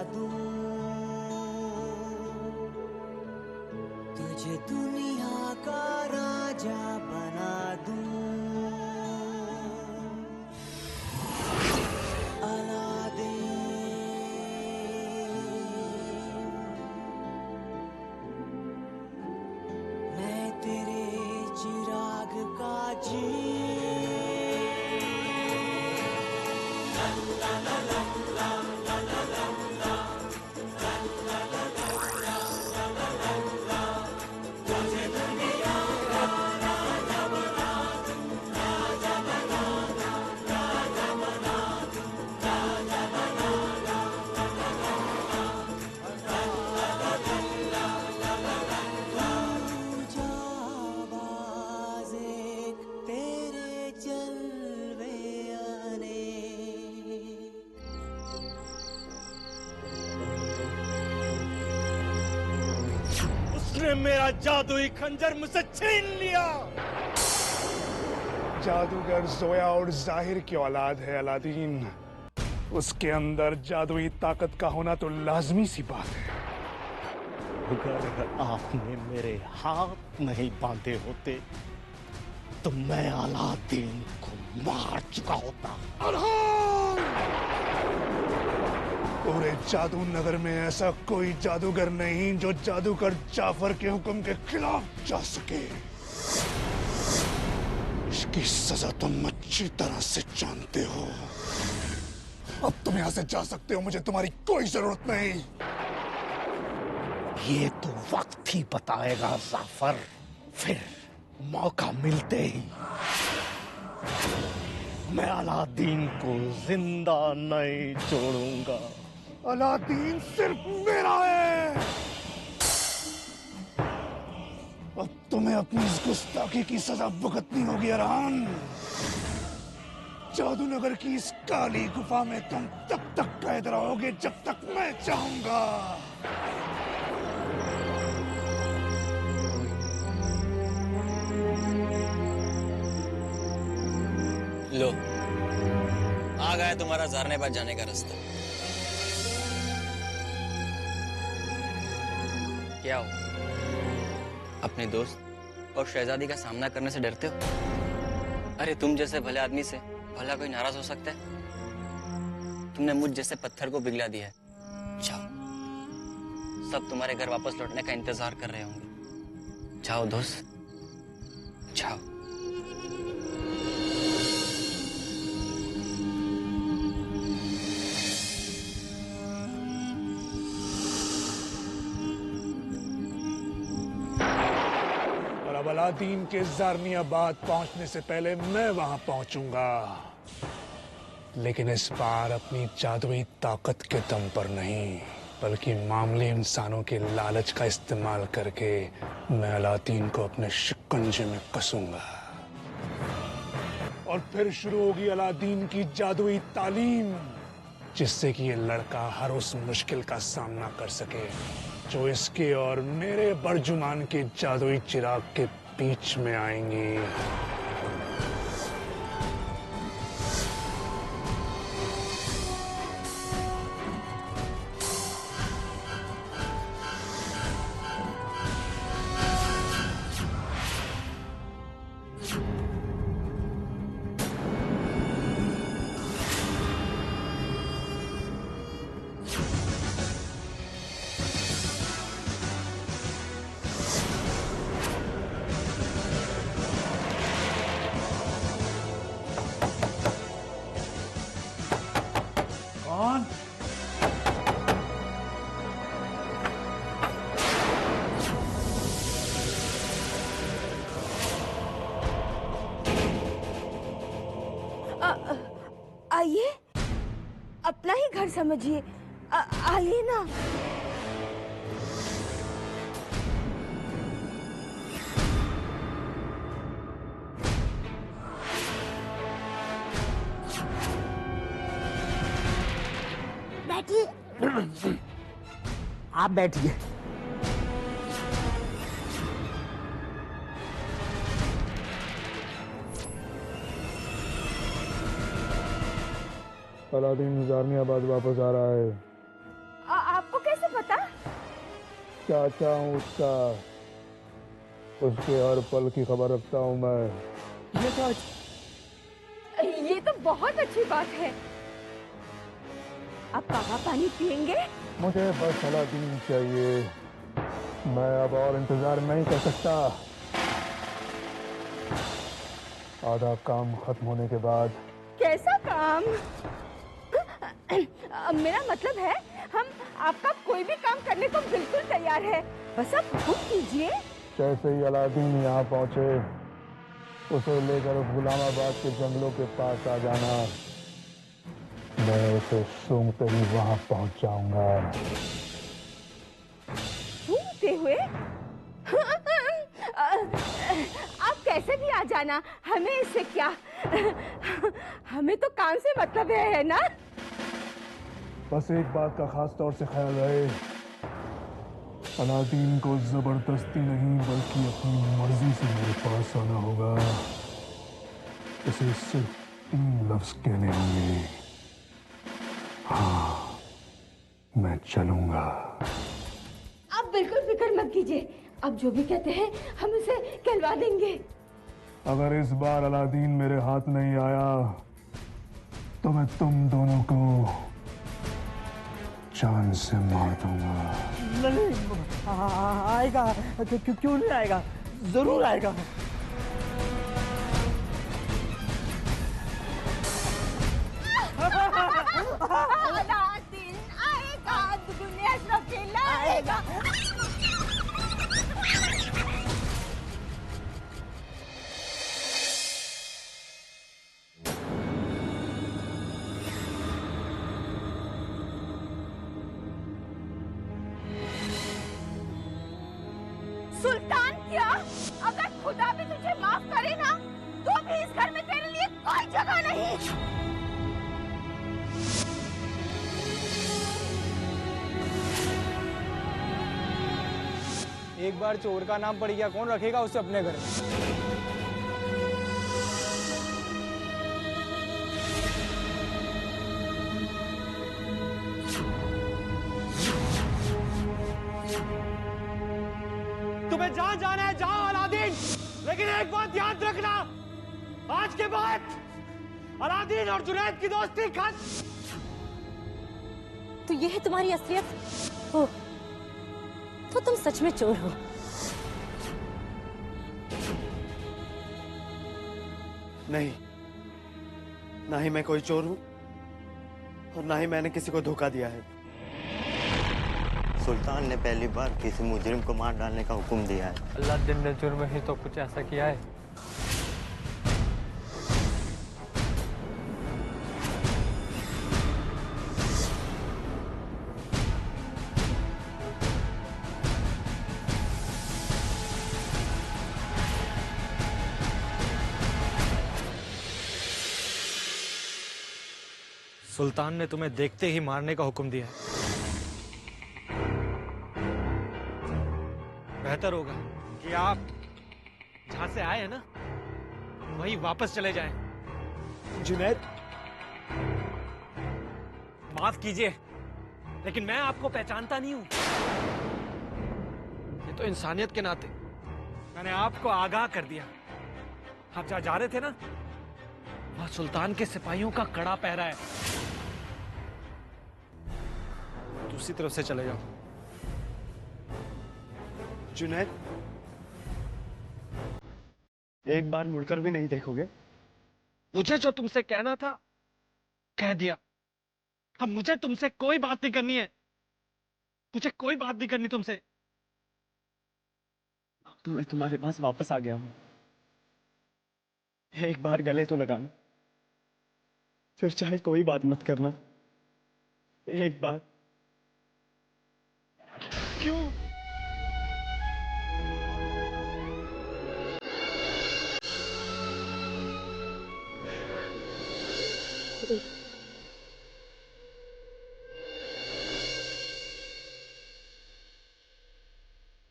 दूं, तुझे दुनिया का राजा बना दूं। मैं तेरे चिराग का उसने मेरा जादुई खंजर मुझसे छीन लिया। जादूगर जोया और जाहिर की औलाद है अलादीन। उसके अंदर जादुई ताकत का होना तो लाजमी सी बात है। अगर आपने मेरे हाथ नहीं बांधे होते तो मैं अलादीन को मार चुका होता। पूरे जादू नगर में ऐसा कोई जादूगर नहीं जो जादूगर जाफर के हुक्म के खिलाफ जा सके। इसकी सजा तुम अच्छी तरह से जानते हो। अब तुम यहाँ से जा सकते हो, मुझे तुम्हारी कोई जरूरत नहीं। ये तो वक्त ही बताएगा जाफर। फिर मौका मिलते ही मैं अलादीन को जिंदा नहीं छोड़ूंगा। अलादीन सिर्फ मेरा है। अब तुम्हें अपनी इस गुस्ताखी की सजा भुगतनी होगी अरहान। जादूनगर की इस काली गुफा में तुम तब तक कैद रहोगे जब तक मैं चाहूंगा। लो, आ गया तुम्हारा झरने पर जाने का रास्ता। क्या हो, अपने दोस्त और शहजादी का सामना करने से डरते हो? अरे तुम जैसे भले आदमी से भला कोई नाराज हो सकता है? तुमने मुझ जैसे पत्थर को पिघला दिया है। जाओ, सब तुम्हारे घर वापस लौटने का इंतजार कर रहे होंगे। जाओ दोस्त, जाओ। अलादीन के ज़ारनियाबाद पहुंचने से पहले मैं वहां पहुंचूंगा, लेकिन इस बार अपनी जादुई ताकत के दम पर नहीं, बल्कि मामूली इंसानों के लालच का इस्तेमाल करके मैं अलादीन को अपने शिकंजे में कसूंगा। और फिर शुरू होगी अलादीन की जादुई तालीम, जिससे कि ये लड़का हर उस मुश्किल का सामना कर सके जो इसके और मेरे बरजुमान के जादुई चिराग के बीच में आएंगी। कौन? आइए, अपना ही घर समझिए। आइए ना। बैठिए। आप बैठिए। अलादीन ज़ारनियाबाद वापस आ रहा है। क्या चाहूँ उसका, उसके हर पल की खबर रखता हूँ मैं। ये तो बहुत अच्छी बात है। आप कावा पानी पियेंगे? मुझे बस अलादीन चाहिए, मैं अब और इंतजार नहीं कर सकता। आधा काम खत्म होने के बाद। कैसा काम? मेरा मतलब है हम आपका कोई भी काम करने को बिल्कुल तैयार है, बस आप हुक्म कीजिए। जैसे ही अलादीन यहाँ पहुँचे, उसे लेकर गुलामाबाद के जंगलों के पास आ जाना। मैं उसे सूंघते ही वहाँ पहुँच जाऊंगा। सूंघते हुए? आप कैसे भी आ जाना, हमें इससे क्या? हमें तो काम से मतलब है ना? बस एक बात का खास तौर से ख्याल रहे, अलादीन को जबरदस्ती नहीं बल्कि अपनी मर्जी से मेरे पास आना होगा। उसे सिर्फ 3 लफ्ज कहने होंगे। हाँ, मैं चलूंगा। आप बिल्कुल फिक्र मत कीजिए, आप जो भी कहते हैं हम उसे कहलवा देंगे। अगर इस बार अलादीन मेरे हाथ नहीं आया तो मैं तुम दोनों को जान से मार दूंगा। नहीं आएगा, क्यों नहीं आएगा, जरूर आएगा। अलादीन आएगा, दुनिया सब लाएगा। सुल्तान क्या? अगर खुदा भी तुझे माफ करे ना, तो भी इस घर में तेरे लिए कोई जगह नहीं। एक बार चोर का नाम पड़ गया, कौन रखेगा उसे अपने घर में? तुम्हें जहां जाना है जाओ अलादीन, लेकिन एक बात याद रखना, आज के बाद अलादीन और जुनैद की दोस्ती खत्म। तो ये है तुम्हारी असलियत? ओह, तो तुम सच में चोर हो। नहीं, ना ही मैं कोई चोर हूं और ना ही मैंने किसी को धोखा दिया है। सुल्तान ने पहली बार किसी मुजरिम को मार डालने का हुक्म दिया है। अल्लादीन ने जुर्म ही तो कुछ ऐसा किया है। सुल्तान ने तुम्हें देखते ही मारने का हुक्म दिया है। बेहतर होगा कि आप जहां से आए हैं ना, वहीं वापस चले जाएं। जुनैद, माफ कीजिए, लेकिन मैं आपको पहचानता नहीं हूं। ये तो इंसानियत के नाते मैंने आपको आगाह कर दिया। आप जहां जा रहे थे ना, वहां सुल्तान के सिपाहियों का कड़ा पहरा है। दूसरी तरफ से चले जाओ। जुनैद, एक बार मुड़कर भी नहीं देखोगे? मुझे जो तुमसे कहना था कह दिया। अब मुझे तुमसे कोई बात नहीं करनी है। मुझे कोई बात नहीं करनी तुमसे। तो मैं तुम्हारे पास वापस आ गया हूं। एक बार गले तो लगाना, फिर चाहे कोई बात मत करना। एक बार। क्यों?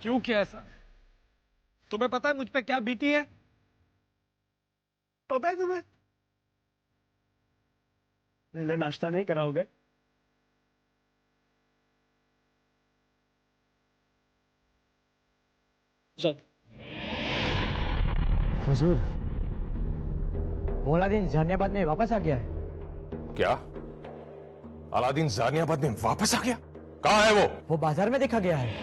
क्यों किया ऐसा? तुम्हें पता है मुझ पे क्या बीती है? पता है तुम्हें? मेरे नाश्ता नहीं कराओगे? हुजूर, अलादीन जानियाबाद में वापस आ गया है। क्या? अलादीन जानियाबाद में वापस आ गया? कहाँ है वो बाजार में देखा गया है।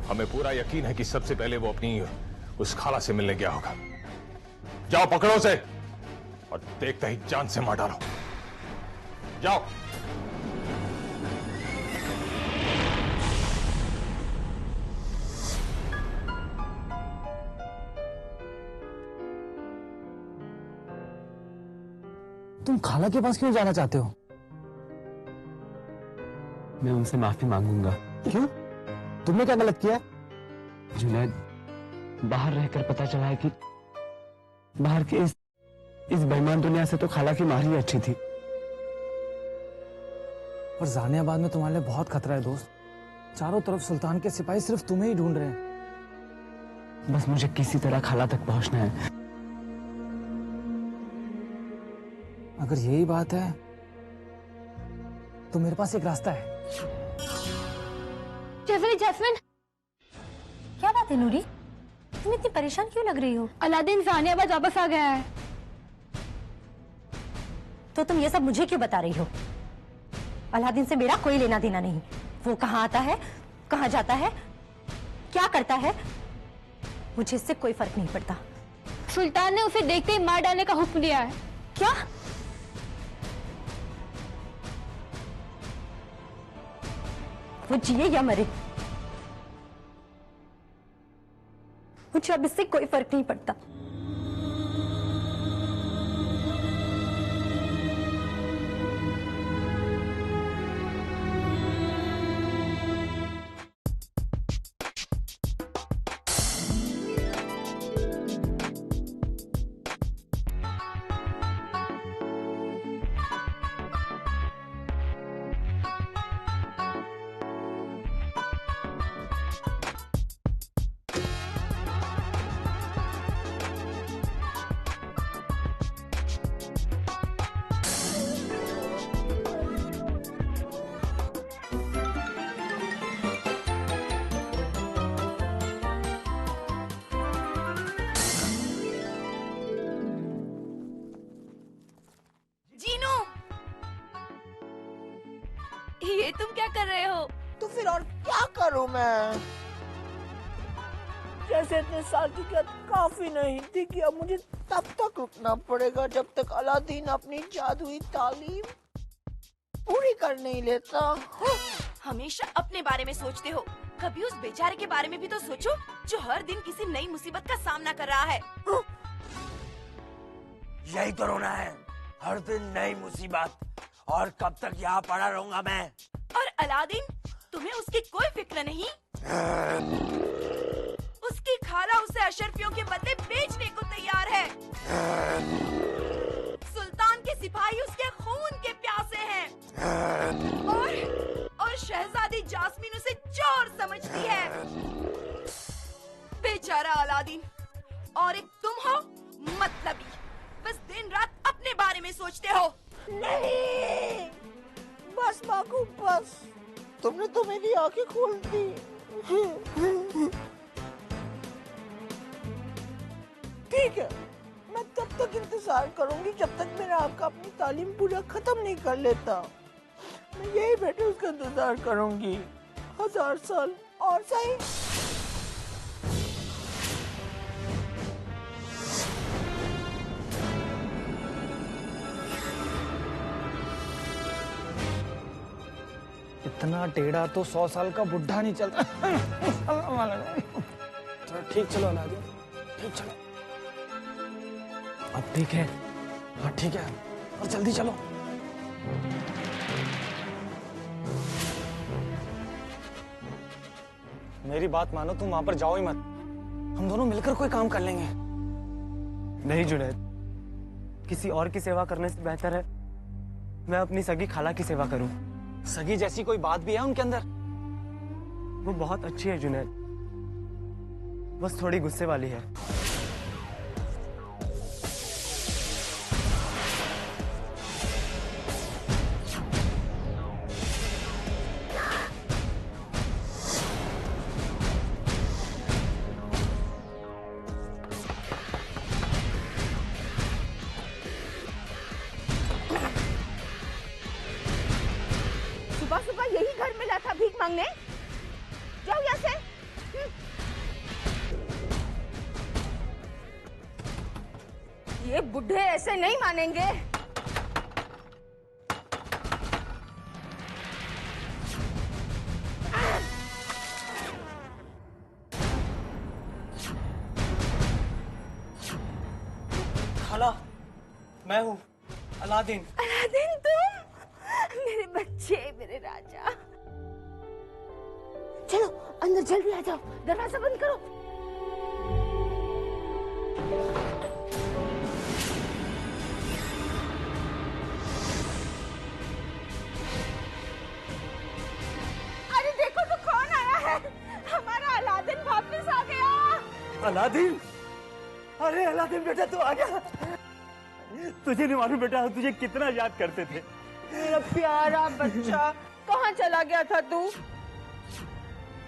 हमें पूरा यकीन है कि सबसे पहले वो अपनी उस खाला से मिलने गया होगा। जाओ पकड़ो उसे और देखते ही जान से मार डालो। जाओ। तुम खाला के पास क्यों जाना चाहते हो? मैं उनसे माफी मांगूंगा। क्यों? तुमने क्या गलत किया? जुनैद, बाहर रहकर पता चला है कि बाहर की इस बेईमान दुनिया से तो खाला की मार ही अच्छी थी। और जानियाबाद में तुम्हारे लिए बहुत खतरा है दोस्त। चारों तरफ सुल्तान के सिपाही सिर्फ तुम्हें ही ढूंढ रहे हैं। बस मुझे किसी तरह खाला तक पहुंचना है। अगर यही बात है तो मेरे पास एक रास्ता है। जैस्मिन, क्या बात है नूरी? तुम इतनी परेशान क्यों लग रही हो? अलादीन जानियाबाद वापस आ गया है। तो तुम ये सब मुझे क्यों बता रही हो? अलादीन से मेरा कोई लेना देना नहीं। वो कहाँ आता है, कहाँ जाता है, क्या करता है, मुझे इससे कोई फर्क नहीं पड़ता। सुल्तान ने उसे देखते ही मार डालने का हुक्म दिया है। क्या? वो जिए या मरे, मुझे अब इससे कोई फर्क नहीं पड़ता। ये तुम क्या कर रहे हो? तो फिर और क्या करूं मैं? जैसे इतने साल की कैद काफी नहीं थी कि अब मुझे तब तक रुकना पड़ेगा जब तक अलादीन अपनी जादुई तालीम पूरी कर नहीं लेता। हमेशा अपने बारे में सोचते हो, कभी उस बेचारे के बारे में भी तो सोचो जो हर दिन किसी नई मुसीबत का सामना कर रहा है। यही तो रोना है, हर दिन नई मुसीबत। और कब तक यहाँ पड़ा रहूंगा मैं? और अलादीन, तुम्हें उसकी कोई फिक्र नहीं? उसकी खाला उसे अशरफियों के बदले बेचने को तैयार है। सुल्तान के सिपाही उसके खून के प्यासे हैं। और शहजादी जास्मीन उसे चोर समझती है। बेचारा अलादीन। और एक तुम हो मतलबी, बस दिन रात अपने बारे में सोचते हो। नहीं, बस बाकू बस, तुमने तो मेरी आंखें खोल दी। ठीक है, मैं तब तक इंतजार करूंगी जब तक मेरा आपका अपनी तालीम पूरा खत्म नहीं कर लेता। मैं यही बैठे उसका इंतजार करूंगी, 1000 साल और सही। इतना टेढ़ा तो 100 साल का बुढ़ा नहीं चलता। चलो ठीक, चलो अलादीन, ठीक चलो। अब ठीक है? हाँ ठीक है, और जल्दी चलो। मेरी बात मानो, तुम वहां पर जाओ ही मत। हम दोनों मिलकर कोई काम कर लेंगे। नहीं जुनैद, किसी और की सेवा करने से बेहतर है मैं अपनी सगी खाला की सेवा करूं। सगी जैसी कोई बात भी है उनके अंदर? वो बहुत अच्छी है जुनैद, बस थोड़ी गुस्से वाली है। मांगने। जाओ यहाँ से। ये बुढ़े ऐसे नहीं मानेंगे। खाला, मैं हूँ अलादीन। अलादीन तुम? मेरे बच्चे, मेरे राजा। चलो अंदर जल्दी आ जाओ, दरवाजा बंद करो। अरे देखो तो कौन आया है। हमारा अलादीन वापस आ गया। अलादीन? अरे अलादीन बेटा तू आ गया। तुझे नहीं मालूम बेटा, तुझे कितना याद करते थे। मेरा प्यारा बच्चा, कहाँ चला गया था तू?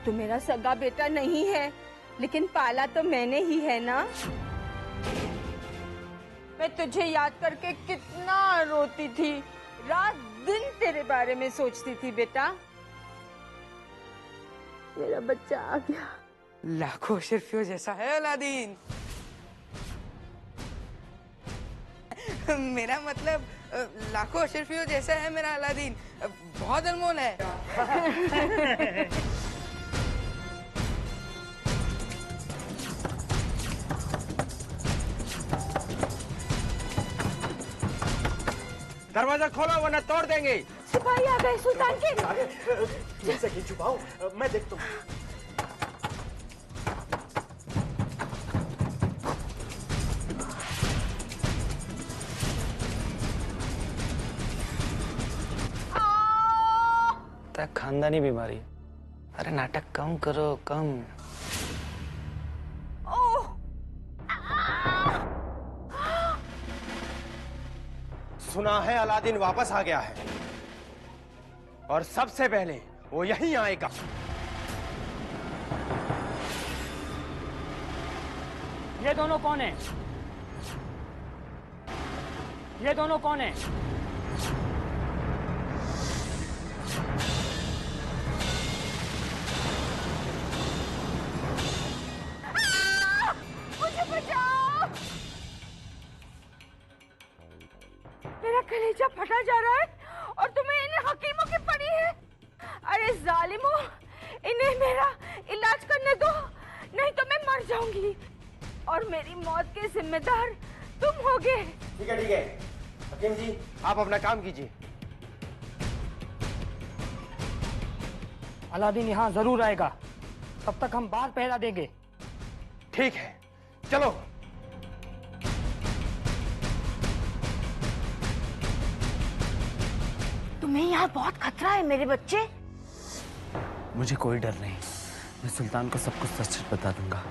तू मेरा सगा बेटा नहीं है, लेकिन पाला तो मैंने ही है ना। मैं तुझे याद करके कितना रोती थी, रात दिन तेरे बारे में सोचती थी बेटा। मेरा बच्चा आ गया। लाखों अशरफियों जैसा है अलादीन। मेरा मतलब लाखों अशरफियों जैसा है मेरा अलादीन, बहुत अनमोल है। दरवाजा खोलो वरना तोड़ देंगे। सिपाही आ गए सुल्तान के। तुमसे क्यों छुपाऊं, मैं देखता हूँ। खानदानी बीमारी। अरे नाटक कम करो, कम। सुना है अलादीन वापस आ गया है और सबसे पहले वो यहीं आएगा। ये दोनों कौन है? ये दोनों कौन है? मुझे बचाओ। मेरा कलेजा फटा जा रहा है और तुम्हें इन हकीमों की पड़ी है। अरे जालिमों, इन्हें मेरा इलाज करने दो, नहीं तो मैं मर जाऊंगी और मेरी मौत के जिम्मेदार तुम होगे। ठीक है हकीम जी, आप अपना काम कीजिए। अलादीन यहाँ जरूर आएगा, तब तक हम बाहर पहरा देंगे। ठीक है, चलो। तुम्हें यहाँ बहुत खतरा है मेरे बच्चे। मुझे कोई डर नहीं, मैं सुल्तान को सब कुछ सच बता दूंगा।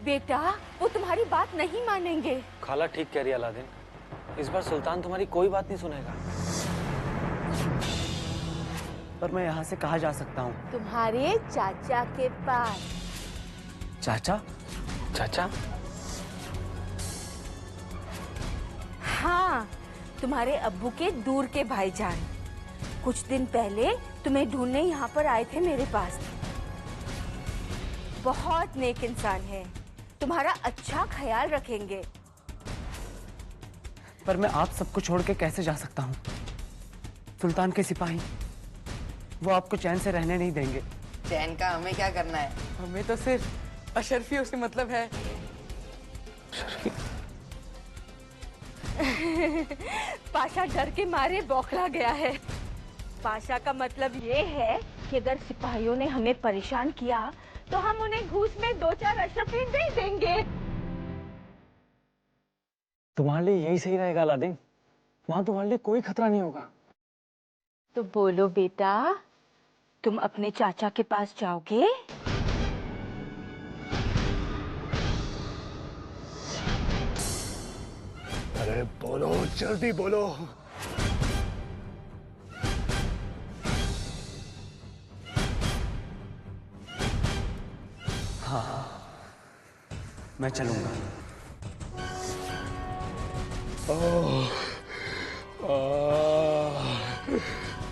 बेटा, वो तुम्हारी बात नहीं मानेंगे। खाला ठीक कह रही है अलादीन, इस बार सुल्तान तुम्हारी कोई बात नहीं सुनेगा। पर मैं यहाँ से कहाँ जा सकता हूँ? तुम्हारे चाचा के पास। चाचा? चाचा? हाँ, तुम्हारे अब्बू के दूर के भाईजान। कुछ दिन पहले तुम्हें ढूंढने यहाँ पर आए थे मेरे पास। बहुत नेक इंसान है, तुम्हारा अच्छा ख्याल रखेंगे। पर मैं आप सबको छोड़ के कैसे जा सकता हूँ? सुल्तान के सिपाही, वो आपको चैन से रहने नहीं देंगे। चैन का हमें क्या करना है? हमें तो सिर्फ अशरफियों से मतलब है। पाशा डर के मारे बौखला गया है। पाशा का मतलब ये है कि अगर सिपाहियों ने हमें परेशान किया तो हम उन्हें घूस में 2-4 अशरफी दे देंगे। तुम्हारे लिए यही सही रहेगा अलादीन, वहां तुम्हारे लिए कोई खतरा नहीं होगा। तो बोलो बेटा, तुम अपने चाचा के पास जाओगे? अरे बोलो, जल्दी बोलो। हाँ, मैं चलूंगा।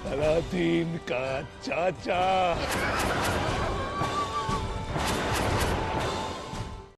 अलादीन का चाचा।